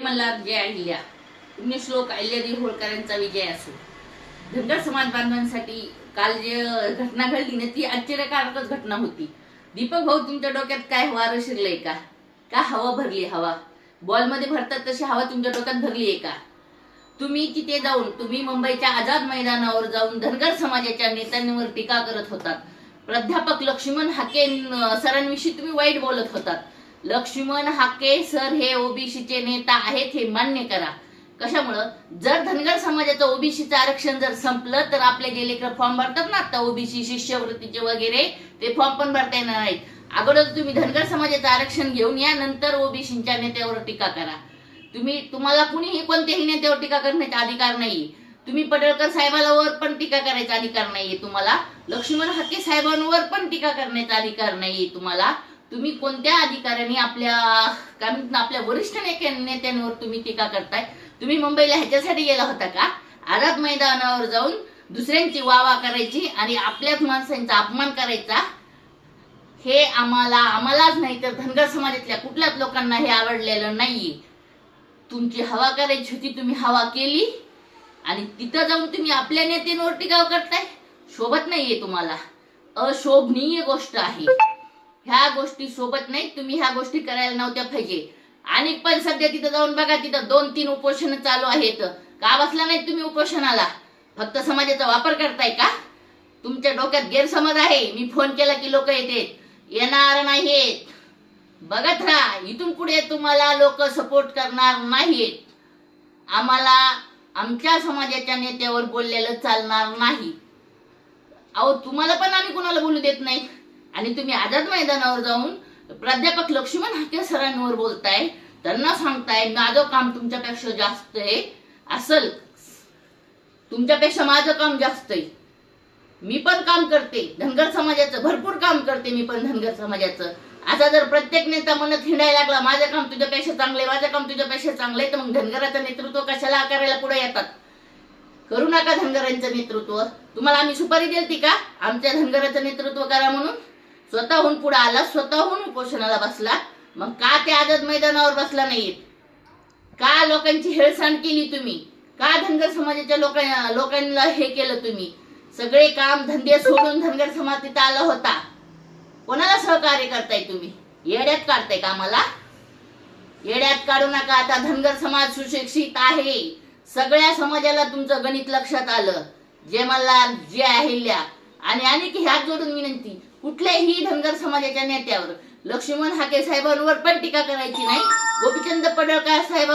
मल्हार जय अहिल्या, पुण्यश्लोक अहिल्यादेवी होळकरांचा विजय असो. धनगर समाज बांधवांसाठी काल जे घटना घडली ना ती आश्चर्यकारकच घटना होती. दीपक भाऊ, तुमच्या डोक्यात काय वारं शिरलंय का? का हवा भरली? हवा बॉलमध्ये भरतात तशी हवा तुमच्या डोक्यात भरली आहे का? तुम्ही तिथे जाऊन, तुम्ही मुंबईच्या आझाद मैदानावर जाऊन धनगर समाजाच्या नेत्यांवर टीका करत होतात. प्राध्यापक लक्ष्मण हाके सरांविषयी तुम्ही वाईट बोलत होतात. लक्ष्मण हाके सर हे ओबीसीचे नेता आहेत हे मान्य करा. कशामुळं? जर धनगर समाजाचं ओबीसीचं आरक्षण जर संपलं तर आपले जे लेकर फॉर्म भरतात ना आता ओबीसी शिष्यवृत्तीचे वगैरे, ते फॉर्म पण भरता येणार नाहीत. अगोदर तुम्ही धनगर समाजाचं आरक्षण घेऊन या, नंतर ओबीसीच्या नेत्यावर टीका करा. तुम्हाला कुणीही कोणत्याही नेत्यावर टीका करण्याचा अधिकार नाही. तुम्ही पडळकर साहेबांवर पण टीका करायचा अधिकार नाहीये तुम्हाला. लक्ष्मण हाके साहेबांवर पण टीका करण्याचा अधिकार नाहीये तुम्हाला. तुम्ही कोणत्या अधिकाऱ्यांनी आपल्या वरिष्ठ नेत्यांवर तुम्ही टीका करताय? तुम्ही मुंबईला ह्याच्यासाठी गेला होता का? आझाद मैदानावर जाऊन दुसऱ्यांची वावा करायची आणि आपल्याच माणसांचा अपमान करायचा? हे आम्हालाच नाही तर धनगर समाजातल्या कुठल्याच लोकांना हे आवडलेलं नाहीये. तुमची हवा करायची होती, तुम्ही हवा केली आणि तिथं जाऊन तुम्ही आपल्या नेत्यांवर टीका करताय. शोभत नाहीये तुम्हाला, अशोभनीय गोष्ट आहे. ह्या गोष्टी सोबत नाही. तुम्ही ह्या गोष्टी करायला नव्हत्या पाहिजे. आणि पण सध्या तिथं जाऊन बघा, तिथं 2-3 उपोषण चालू आहेत. का बसला नाही तुम्ही उपोषणाला? फक्त समाजाचा वापर करताय का? तुमच्या डोक्यात गैरसमज आहे. मी फोन केला की लोक येणार नाहीत. बघत राहा, इथून पुढे तुम्हाला लोक सपोर्ट करणार नाहीत. आम्हाला आमच्या समाजाच्या नेत्यावर बोललेलं चालणार नाही. अहो, तुम्हाला पण आम्ही कुणाला बोलू देत नाही. आणि तुम्ही आझाद मैदानावर जाऊन प्राध्यापक लक्ष्मण हाके सरांवर बोलताय, त्यांना सांगताय माझं काम तुमच्यापेक्षा जास्त आहे. असल तुमच्यापेक्षा माझं काम जास्त आहे. मी पण काम करते धनगर समाजाचं, भरपूर काम करते मी पण धनगर समाजाचं. आता जर प्रत्येक नेता म्हणत हिंडायला लागला माझं काम तुझ्यापेक्षा चांगलंय, माझं काम तुझ्यापेक्षा चांगलंय, तर मग धनगराचं नेतृत्व कशाला करायला पुढे येतात? करू नका धनगरांचं नेतृत्व. तुम्हाला आम्ही सुपारी दिलती का आमच्या धनगराचं नेतृत्व करा म्हणून? स्वतःहून पुढे आला, स्वतःहून उपोषणाला बसला. मग का त्या आझाद मैदानावर बसला नाहीत? का लोकांची हेळसांड केली तुम्ही? का धनगर समाजाच्या लोकांना हे केलं तुम्ही? सगळे काम धंदे सोडून धनगर समाज तिथं आला होता. कोणाला सहकार्य करताय तुम्ही? येड्यात काढताय का आम्हाला? येड्यात काढू नका. आता धनगर समाज सुशिक्षित आहे. सगळ्या समाजाला तुमचं गणित लक्षात आलं. जय मल्हार जय अहिल्या. आणि ह्यात जोडून विनंती, कुठल्याही धनगर समाजाच्या नेत्यावर लक्ष्मण हाके साहेबांवर पण टीका करायची नाही. गोपीचंद पडळकर साहेब